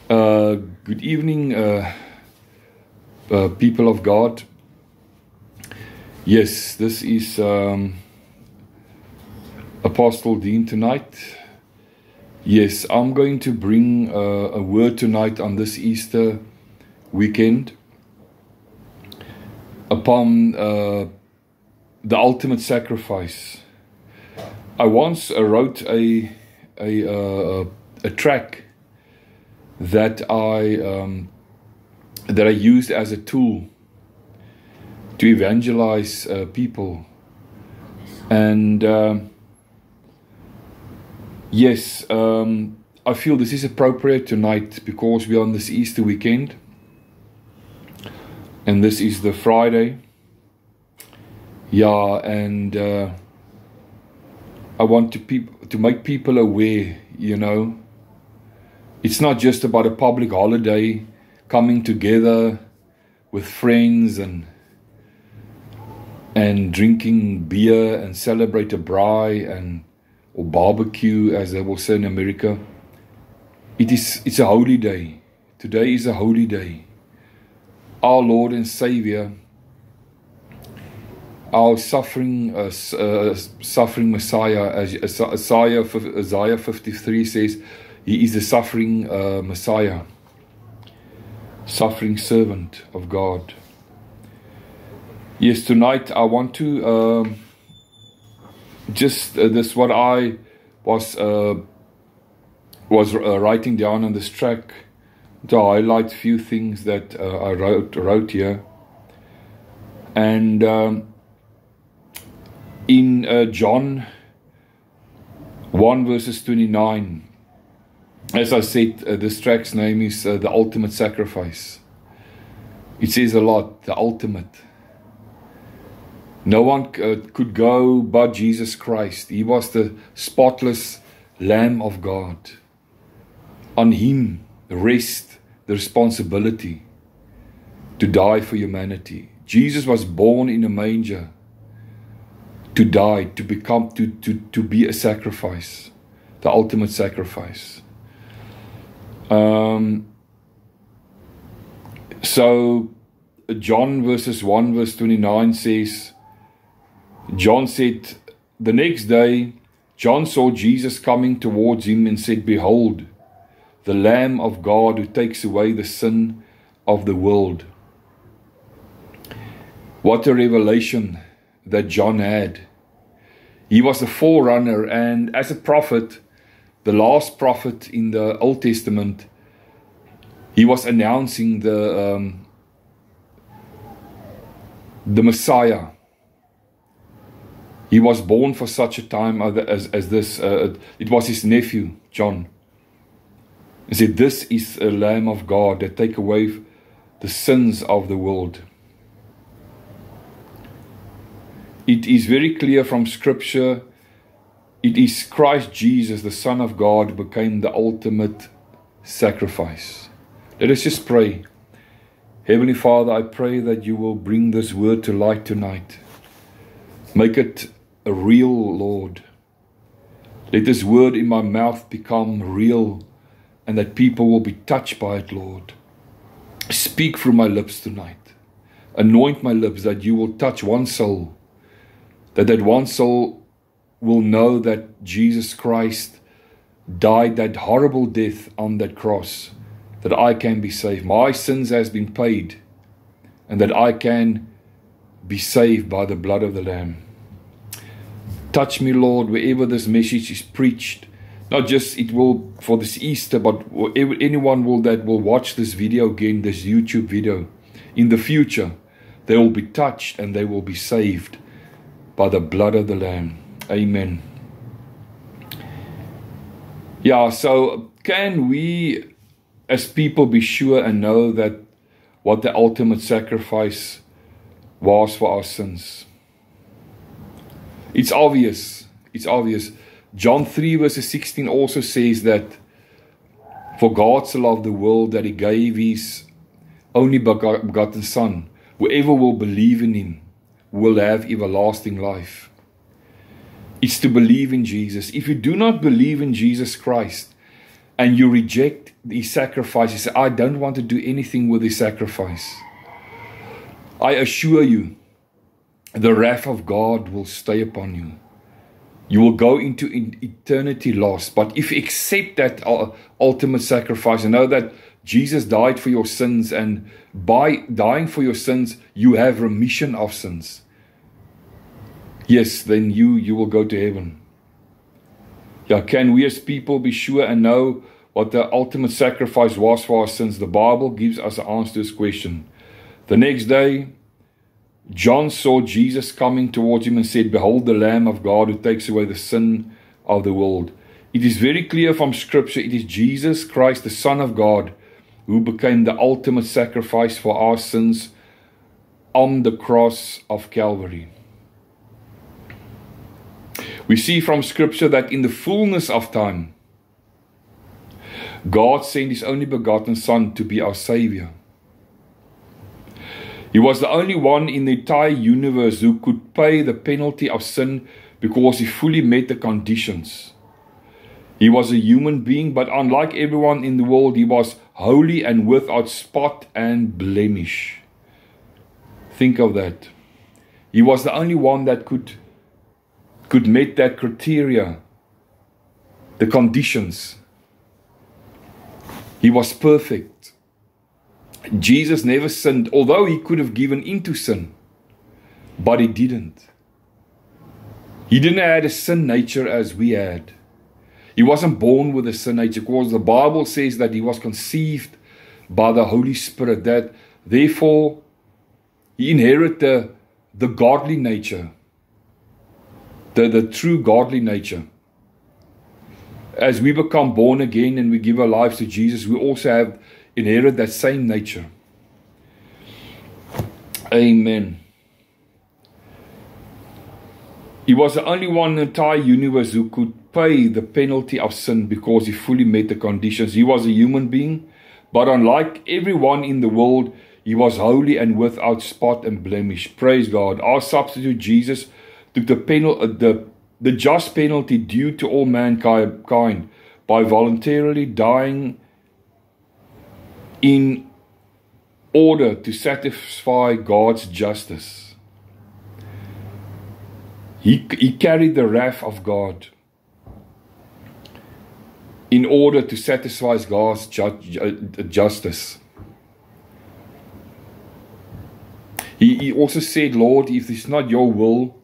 Good evening, people of God. Yes, this is Apostle Dean tonight. Yes, I'm going to bring a word tonight on this Easter weekend upon the ultimate sacrifice. I once wrote a track that I used as a tool to evangelize people, and yes, I feel this is appropriate tonight because we are on this Easter weekend, and this is the Friday. Yeah, and I want to make people aware, you know. It's not just about a public holiday, coming together with friends and drinking beer and celebrate a braai or barbecue, as they will say in America. It's a holy day. Today is a holy day. Our Lord and Savior, our suffering Messiah, as Isaiah 53 says, He is the suffering Messiah, suffering servant of God. Yes, tonight I want to this what I was writing down on this track, to highlight a few things that I wrote here. And in John 1 verses 29, as I said, this track's name is The Ultimate Sacrifice. It says a lot, the ultimate. No one could go but Jesus Christ. He was the spotless Lamb of God. On Him rests the responsibility to die for humanity. Jesus was born in a manger to die, to be a sacrifice, the ultimate sacrifice. So John verses 1 verse 29 says, John said, the next day John saw Jesus coming towards him and said, behold, the Lamb of God who takes away the sin of the world. What a revelation that John had. He was a forerunner, and as a prophet, the last prophet in the Old Testament, he was announcing the Messiah. He was born for such a time as this. It was his nephew, John. He said, this is a Lamb of God that take away the sins of the world. It is very clear from Scripture, it is Christ Jesus, the Son of God, who became the ultimate sacrifice. Let us just pray. Heavenly Father, I pray that you will bring this word to light tonight. Make it a real, Lord. Let this word in my mouth become real, and that people will be touched by it, Lord. Speak through my lips tonight. Anoint my lips that you will touch one soul, that one soul will know that Jesus Christ died that horrible death on that cross, that I can be saved. My sins has been paid, and that I can be saved by the blood of the Lamb. Touch me, Lord, wherever this message is preached. Not just it will for this Easter, but anyone that will watch this video again, this YouTube video, in the future, they will be touched and they will be saved by the blood of the Lamb. Amen. Yeah, so can we as people be sure and know that what the ultimate sacrifice was for our sins? It's obvious. It's obvious. John 3 verses 16 also says that for God so loved the world that He gave His only begotten Son. Whoever will believe in Him will have everlasting life. It's to believe in Jesus. If you do not believe in Jesus Christ, and you reject His sacrifice, you say, I don't want to do anything with His sacrifice, I assure you, the wrath of God will stay upon you. You will go into eternity lost. But if you accept that ultimate sacrifice and know that Jesus died for your sins, and by dying for your sins, you have remission of sins, yes, then you will go to heaven. Yeah, can we as people be sure and know what the ultimate sacrifice was for our sins? The Bible gives us an answer to this question. The next day, John saw Jesus coming towards him and said, Behold the Lamb of God who takes away the sin of the world. It is very clear from Scripture, it is Jesus Christ, the Son of God, who became the ultimate sacrifice for our sins on the cross of Calvary. We see from Scripture that in the fullness of time, God sent His only begotten Son to be our Savior. He was the only one in the entire universe who could pay the penalty of sin because He fully met the conditions. He was a human being, but unlike everyone in the world, He was holy and without spot and blemish. Think of that. He was the only one that could meet that criteria, the conditions. He was perfect. Jesus never sinned, although He could have given into sin, but He didn't. He didn't have a sin nature as we had. He wasn't born with a sin nature, because the Bible says that He was conceived by the Holy Spirit, that therefore He inherited the godly nature, the true godly nature. As we become born again and we give our lives to Jesus, we also have inherit that same nature. Amen. He was the only one in the entire universe who could pay the penalty of sin because He fully met the conditions. He was a human being, but unlike everyone in the world, He was holy and without spot and blemish. Praise God. Our substitute Jesus took the just penalty due to all mankind by voluntarily dying in order to satisfy God's justice. He carried the wrath of God in order to satisfy God's justice. He also said, Lord, if it's not your will,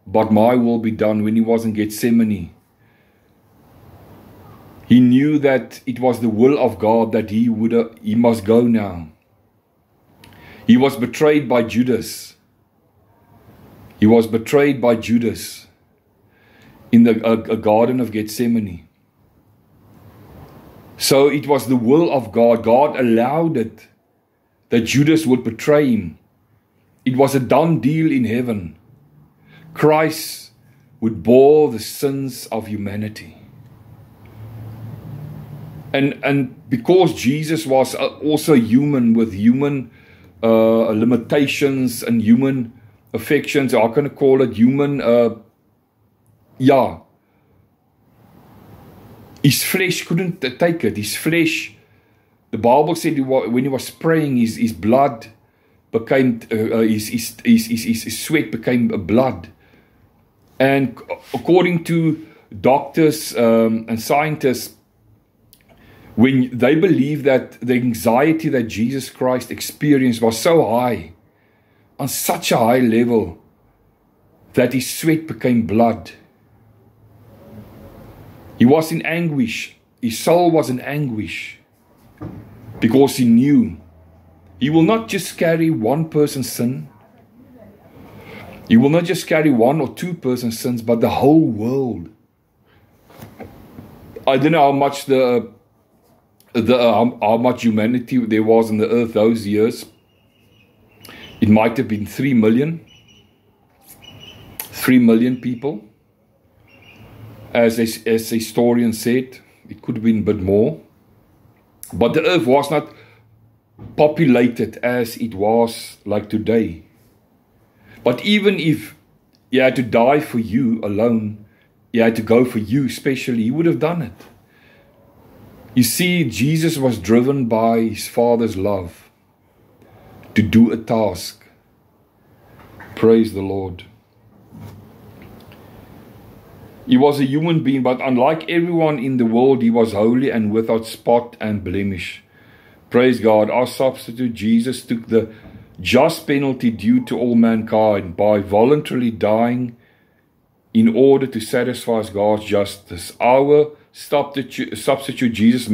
but my will be done, when He was in Gethsemane. He knew that it was the will of God that he must go now. He was betrayed by Judas. He was betrayed by Judas in the Garden of Gethsemane. So it was the will of God. God allowed it that Judas would betray Him. It was a done deal in heaven. Christ would bore the sins of humanity. And because Jesus was also human with human limitations and human affections, I can call it human, His flesh couldn't take it. His flesh, the Bible said when He was praying, his blood became, his sweat became blood. And according to doctors and scientists, when they believe that the anxiety that Jesus Christ experienced was so high, on such a high level, that His sweat became blood. He was in anguish. His soul was in anguish because He knew He will not just carry one person's sin. He will not just carry one or two persons' sins, but the whole world. I don't know how much how much humanity there was on the earth those years. It might have been 3 million. 3 million people. As historians said, it could have been a bit more. But the earth was not populated as it was like today. But even if He had to die for you alone, He had to go for you especially, He would have done it. You see, Jesus was driven by his Father's love to do a task. Praise the Lord. He was a human being, but unlike everyone in the world, he was holy and without spot and blemish. Praise God. Our substitute Jesus took the just penalty due to all mankind by voluntarily dying in order to satisfy God's justice. Our substitute Jesus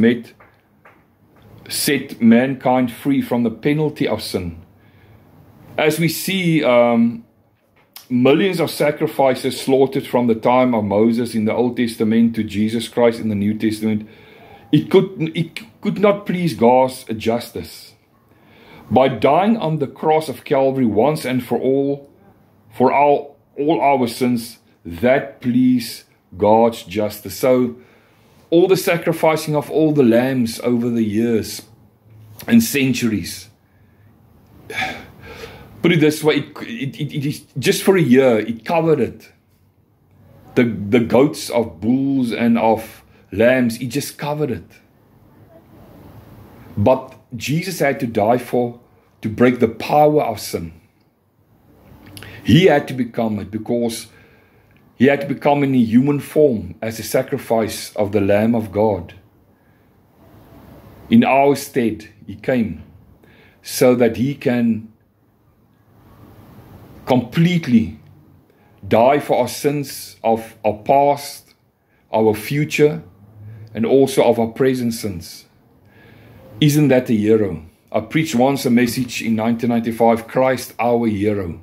set mankind free from the penalty of sin. As we see, millions of sacrifices slaughtered from the time of Moses in the Old Testament to Jesus Christ in the New Testament, it could not please God's justice. By dying on the cross of Calvary once and for all our sins, that pleased God's justice. So all the sacrificing of all the lambs over the years and centuries, put it this way, it is just for a year, it covered it. The goats of bulls and of lambs, it just covered it. But Jesus had to die to break the power of sin. He had to become it because he had to become in a human form as a sacrifice of the Lamb of God. In our stead, he came so that he can completely die for our sins of our past, our future, and also of our present sins. Isn't that a hero? I preached once a message in 1995, Christ our hero.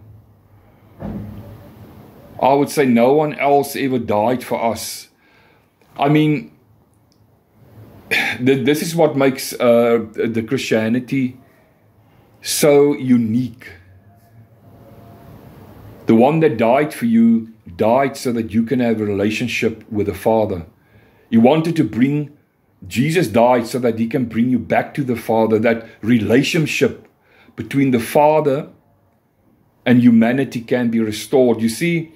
I would say no one else ever died for us. I mean, this is what makes the Christianity so unique. The one that died for you died so that you can have a relationship with the Father. Jesus died so that he can bring you back to the Father. That relationship between the Father and humanity can be restored. You see,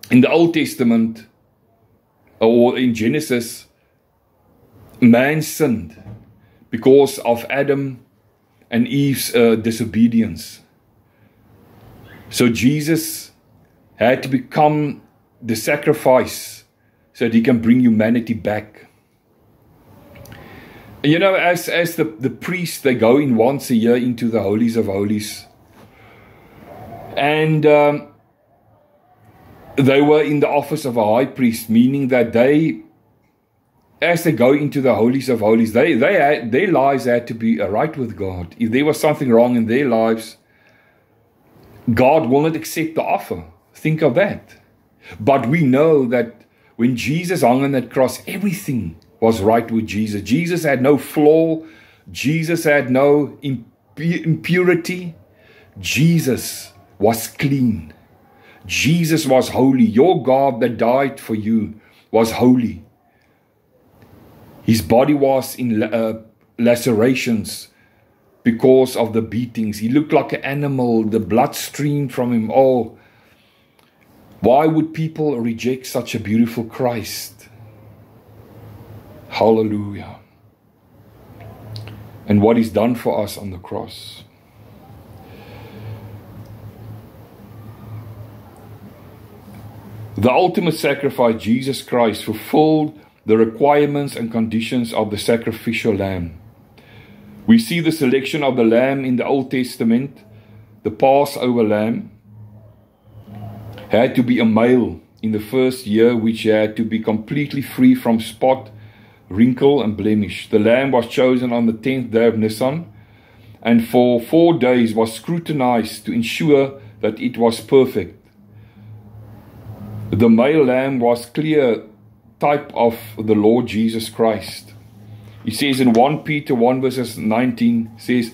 in the Old Testament, or in Genesis, man sinned because of Adam and Eve's disobedience. So Jesus had to become the sacrifice so that he can bring humanity back. You know, as the priests, they go in once a year into the holies of holies. And they were in the office of a high priest, meaning that as they go into the holies of holies, their lives had to be right with God. If there was something wrong in their lives, God will not accept the offer. Think of that. But we know that when Jesus hung on that cross, everything was right with Jesus. Jesus had no flaw. Jesus had no impurity. Jesus was clean. Jesus was holy. Your God that died for you was holy. His body was in lacerations because of the beatings. He looked like an animal. The blood streamed from him. Oh, why would people reject such a beautiful Christ? Hallelujah. And what he's done for us on the cross. The ultimate sacrifice, Jesus Christ, fulfilled the requirements and conditions of the sacrificial lamb. We see the selection of the lamb in the Old Testament. The Passover lamb had to be a male in the first year, which had to be completely free from spot, wrinkle and blemish. The lamb was chosen on the 10th day of Nisan, and for 4 days was scrutinized to ensure that it was perfect. The male lamb was clear type of the Lord Jesus Christ. He says in 1 Peter 1 verses 19, says,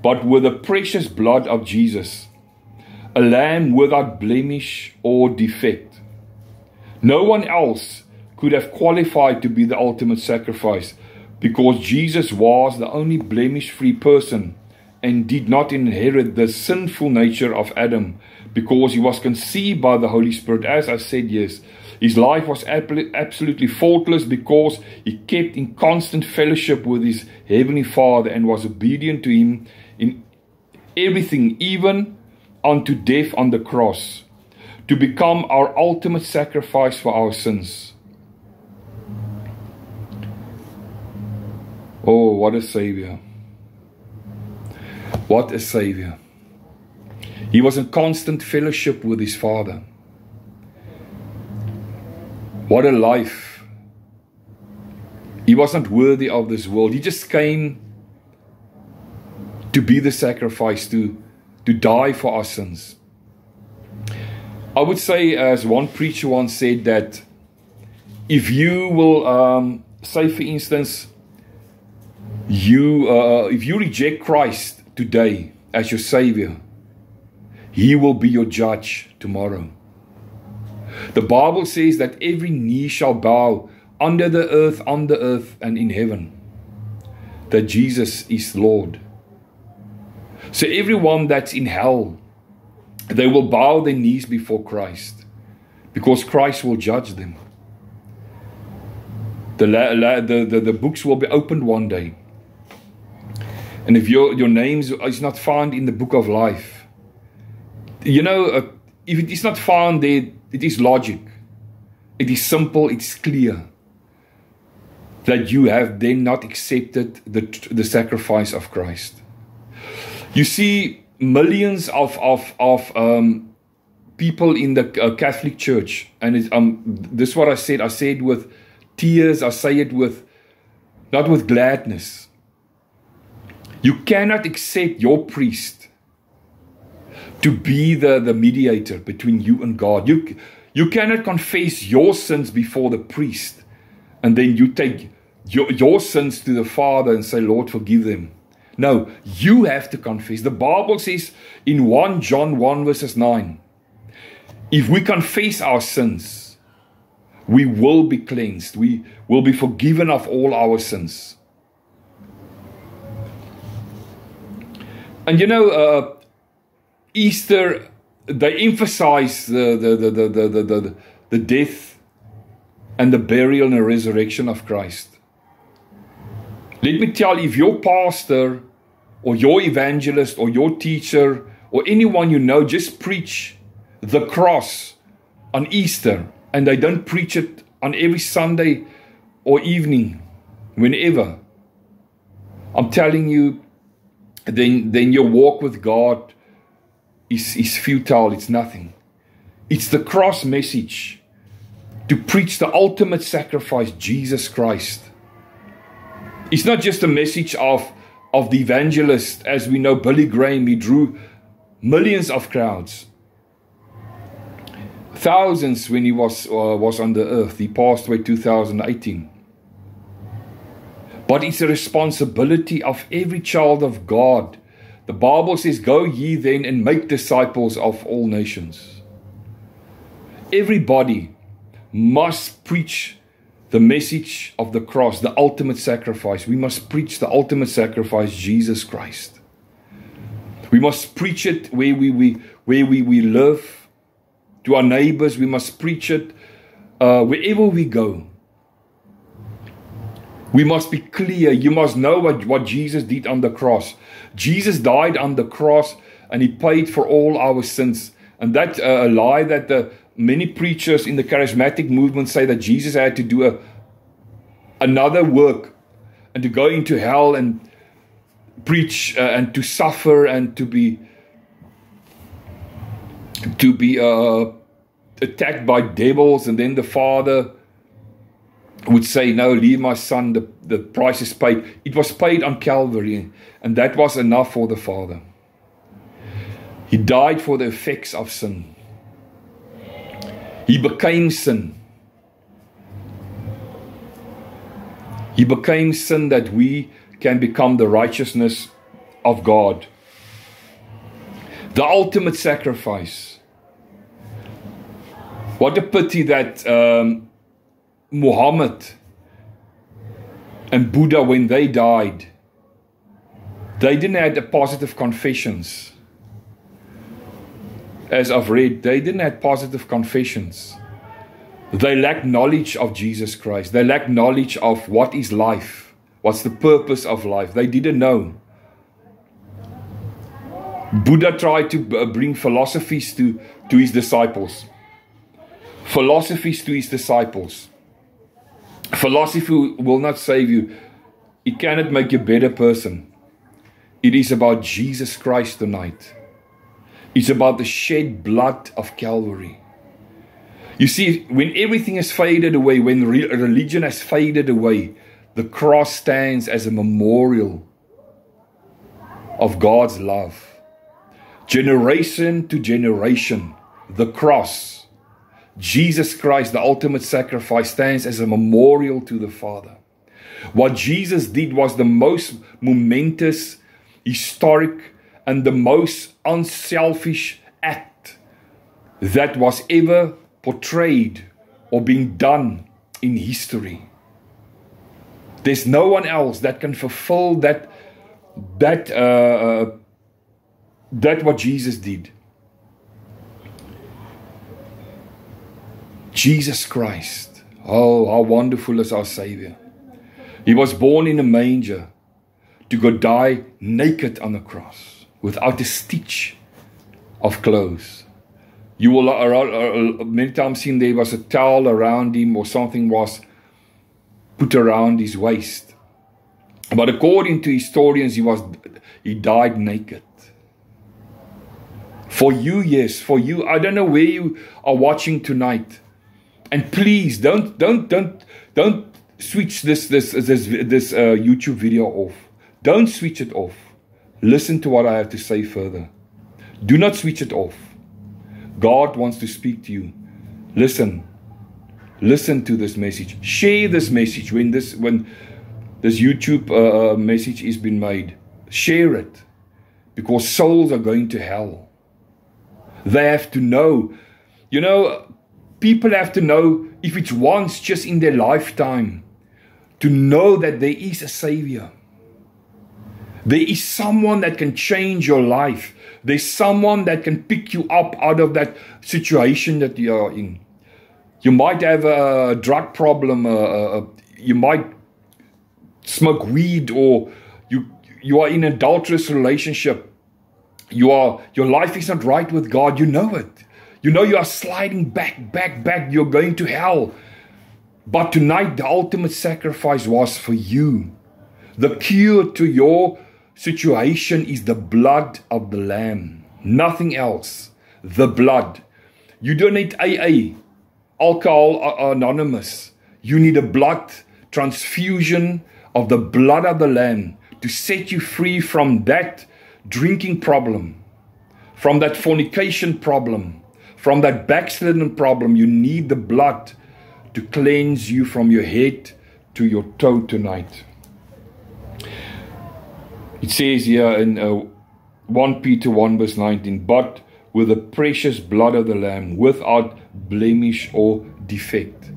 "But with the precious blood of Jesus, a lamb without blemish or defect." No one else could have qualified to be the ultimate sacrifice, because Jesus was the only blemish-free person and did not inherit the sinful nature of Adam, because he was conceived by the Holy Spirit. As I said, yes, His life was absolutely faultless because he kept in constant fellowship with his Heavenly Father and was obedient to Him in everything, even unto death on the cross, to become our ultimate sacrifice for our sins. Oh, what a Savior. What a Savior. He was in constant fellowship with his Father. What a life. He wasn't worthy of this world. He just came to be the sacrifice, to die for our sins. I would say, as one preacher once said, that if you will, say for instance, if you reject Christ today as your Savior, He will be your judge tomorrow. The Bible says that every knee shall bow under the earth, on the earth, and in heaven, that Jesus is Lord. So everyone that's in hell, they will bow their knees before Christ, because Christ will judge them. The books will be opened one day. And if your name is not found in the book of life, if it is not found there, it is logic. It is simple, it's clear that you have then not accepted the sacrifice of Christ. You see, millions of people in the Catholic Church, and this is what I said. I say it with tears. I say it not with gladness. You cannot accept your priest to be the mediator between you and God. You cannot confess your sins before the priest and then you take your sins to the Father and say, Lord, forgive them. No, you have to confess. The Bible says in 1 John 1 verses 9, if we confess our sins, we will be cleansed. We will be forgiven of all our sins. And Easter, they emphasize the death and the burial and the resurrection of Christ. Let me tell you, if your pastor or your evangelist or your teacher or anyone you know just preach the cross on Easter and they don't preach it on every Sunday or evening, whenever, I'm telling you, then your walk with God is futile. It's nothing. It's the cross message, to preach the ultimate sacrifice, Jesus Christ. It's not just a message of the evangelist. As we know, Billy Graham, he drew millions of crowds, thousands when he was on the earth. He passed away 2018. But it's a responsibility of every child of God. The Bible says, go ye then and make disciples of all nations. Everybody must preach the message of the cross, the ultimate sacrifice. We must preach the ultimate sacrifice, Jesus Christ. We must preach it where we live, to our neighbors. We must preach it wherever we go. We must be clear. You must know what Jesus did on the cross. Jesus died on the cross and He paid for all our sins. And that's a lie that many preachers in the charismatic movement say, that Jesus had to do another work and to go into hell and preach and to suffer and to be attacked by devils, and then the Father would say, no, leave my son, the price is paid. It was paid on Calvary, and that was enough for the Father. He died for the effects of sin. He became sin. He became sin that we can become the righteousness of God. The ultimate sacrifice. What a pity that Muhammad and Buddha, when they died, they didn't have the positive confessions. As I've read, they didn't have positive confessions. They lack knowledge of Jesus Christ. They lack knowledge of what is life. What's the purpose of life? They didn't know. Buddha tried to bring philosophies to his disciples. Philosophies to his disciples. Philosophy will not save you. It cannot make you a better person. It is about Jesus Christ tonight. It's about the shed blood of Calvary. You see, when everything has faded away, when religion has faded away, the cross stands as a memorial of God's love. Generation to generation, the cross, Jesus Christ, the ultimate sacrifice, stands as a memorial to the Father. What Jesus did was the most momentous, historic, and the most unselfish act that was ever portrayed or being done in history. There's no one else that can fulfill that what Jesus did. Jesus Christ. Oh, how wonderful is our Savior. He was born in a manger to go die naked on the cross without a stitch of clothes. You will many times seen there was a towel around him or something was put around his waist. But according to historians, he died naked. For you, yes, for you. I don't know where you are watching tonight. And please don't switch this YouTube video off. Don't switch it off. Listen to what I have to say further. Do not switch it off. God wants to speak to you. Listen to this message. Share this message when this YouTube message is being made. Share it, because souls are going to hell. They have to know. You know, people have to know, if it's once just in their lifetime, to know that there is a Savior. There is someone that can change your life. There's someone that can pick you up out of that situation that you are in. You might have a drug problem. You might smoke weed, or you are in an adulterous relationship. Your life is not right with God. You know it. You know you are sliding back. You're going to hell. But tonight, the ultimate sacrifice was for you. The cure to your situation is the blood of the Lamb. Nothing else. The blood. You don't need AA, Alcohol Anonymous. You need a blood transfusion of the blood of the Lamb to set you free from that drinking problem, from that fornication problem, from that backslidden problem. You need the blood to cleanse you from your head to your toe tonight. It says here in 1 Peter 1 verse 19, but with the precious blood of the Lamb, without blemish or defect.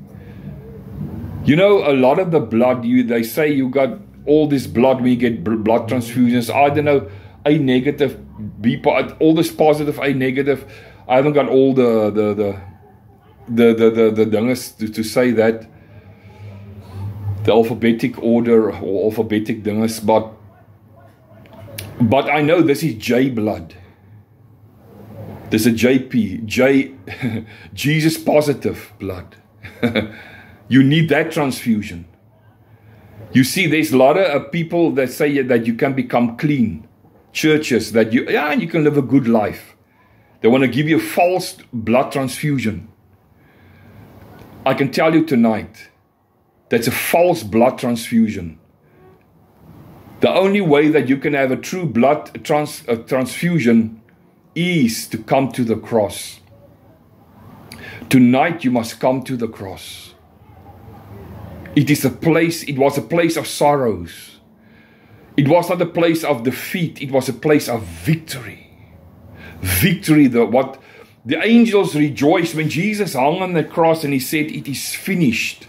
You know, a lot of the blood, they say you got all this blood when you get blood transfusions. I don't know, A negative, B positive, all this positive, A negative. I haven't got all the dinges to say that. The alphabetic order or alphabetic dinges, but I know this is J blood. This is JP, Jesus positive blood. You need that transfusion. You see, there's a lot of people that say that you can become clean. Churches that you can live a good life. They want to give you a false blood transfusion. I can tell you tonight, that's a false blood transfusion. The only way that you can have a true blood transfusion is to come to the cross. Tonight you must come to the cross. It was a place of sorrows. It was not a place of defeat, it was a place of victory. Victory, the angels rejoiced when Jesus hung on the cross and he said, it is finished.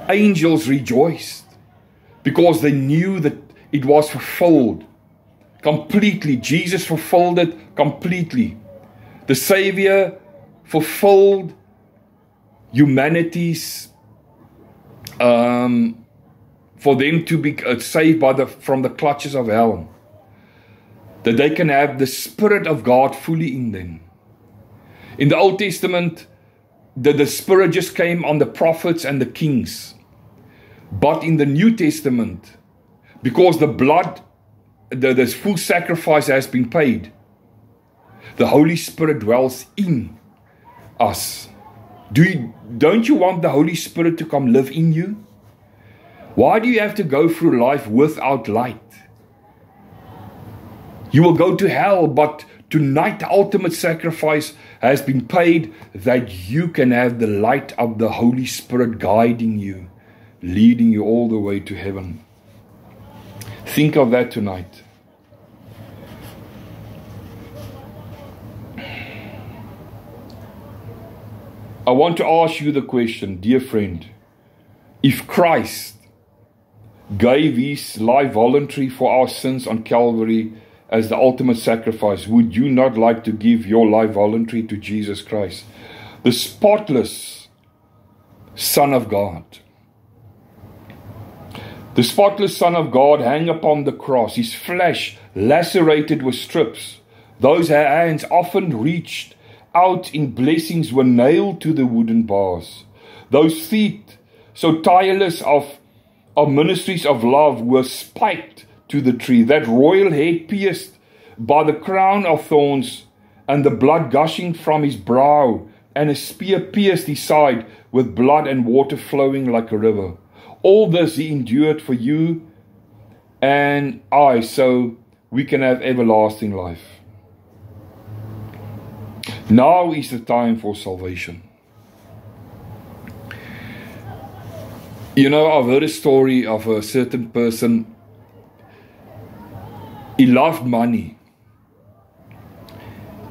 Angels rejoiced because they knew that it was fulfilled completely. Jesus fulfilled it completely. The Savior fulfilled humanity's, for them to be saved from the clutches of hell. That they can have the Spirit of God fully in them. In the Old Testament, the Spirit just came on the prophets and the kings. But in the New Testament, because the blood, the full sacrifice has been paid, the Holy Spirit dwells in us. Don't you want the Holy Spirit to come live in you? Why do you have to go through life without light? You will go to hell, but tonight the ultimate sacrifice has been paid that you can have the light of the Holy Spirit guiding you, leading you all the way to heaven. Think of that tonight. I want to ask you the question, dear friend, if Christ gave His life voluntary for our sins on Calvary as the ultimate sacrifice, would you not like to give your life voluntary to Jesus Christ, the spotless Son of God? The spotless Son of God hang upon the cross, His flesh lacerated with strips. Those hands often reached out in blessings were nailed to the wooden bars. Those feet, so tireless of ministries of love, were spiked to the tree. That royal head pierced by the crown of thorns, and the blood gushing from His brow, and a spear pierced His side, with blood and water flowing like a river. All this He endured for you and I, so we can have everlasting life. Now is the time for salvation. You know, I've heard a story of a certain person. He loved money.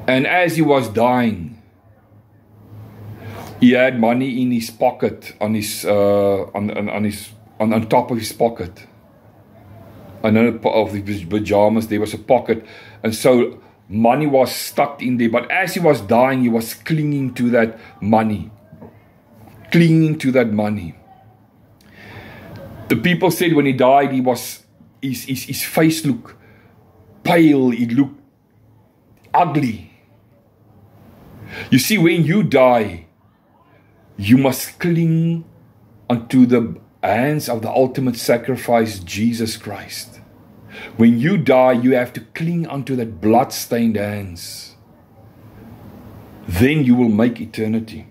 And as he was dying, he had money in his pocket, on top of his pocket. I know of his pajamas, there was a pocket. And so money was stuck in there. But as he was dying, he was clinging to that money. Clinging to that money. The people said when he died, his face looked pale, it looked ugly. You see, when you die, you must cling unto the hands of the ultimate sacrifice, Jesus Christ. When you die, you have to cling unto that blood-stained hands. Then you will make eternity.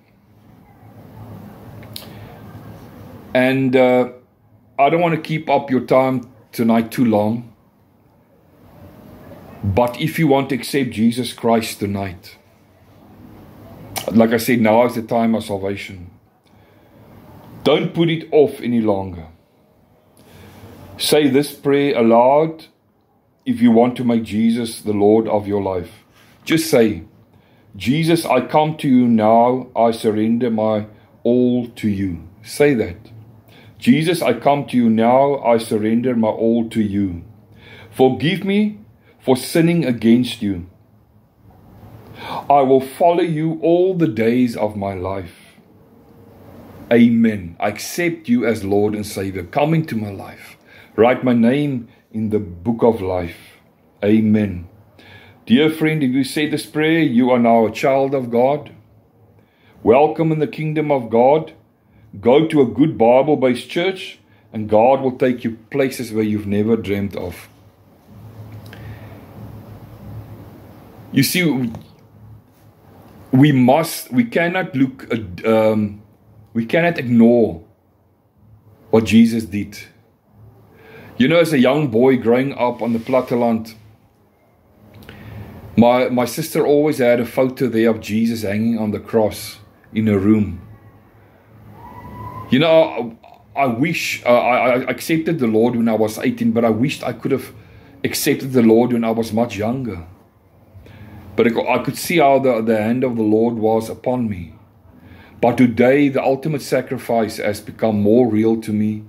And I don't want to keep up your time tonight too long. But if you want to accept Jesus Christ tonight, like I said, now is the time of salvation. Don't put it off any longer. Say this prayer aloud if you want to make Jesus the Lord of your life. Just say, Jesus, I come to you now. I surrender my all to you. Say that. Jesus, I come to you now. I surrender my all to you. Forgive me for sinning against you. I will follow you all the days of my life. Amen. I accept you as Lord and Savior. Come into my life. Write my name in the book of life. Amen. Dear friend, if you say this prayer, you are now a child of God. Welcome in the kingdom of God. Go to a good Bible-based church, and God will take you places where you've never dreamt of. You see, we cannot ignore what Jesus did. You know, as a young boy growing up on the platteland, my sister always had a photo there of Jesus hanging on the cross in her room. You know, I wish, I accepted the Lord when I was 18, but I wished I could have accepted the Lord when I was much younger. But I could see how the hand of the Lord was upon me. But today, the ultimate sacrifice has become more real to me.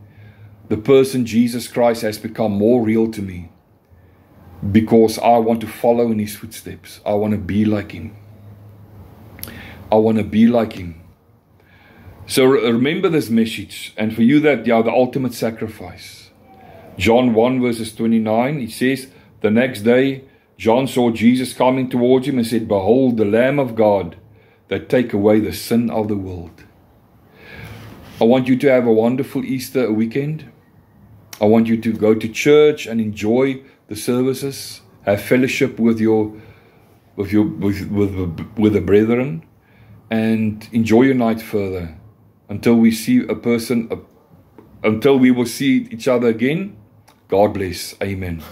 The person Jesus Christ has become more real to me. Because I want to follow in His footsteps. I want to be like Him. I want to be like Him. So remember this message, and for you that, the ultimate sacrifice. John 1 verses 29, it says, the next day John saw Jesus coming towards him and said, behold, the Lamb of God that take away the sin of the world. I want you to have a wonderful Easter weekend. I want you to go to church and enjoy the services, have fellowship with the brethren, and enjoy your night further until we will see each other again. God bless. Amen.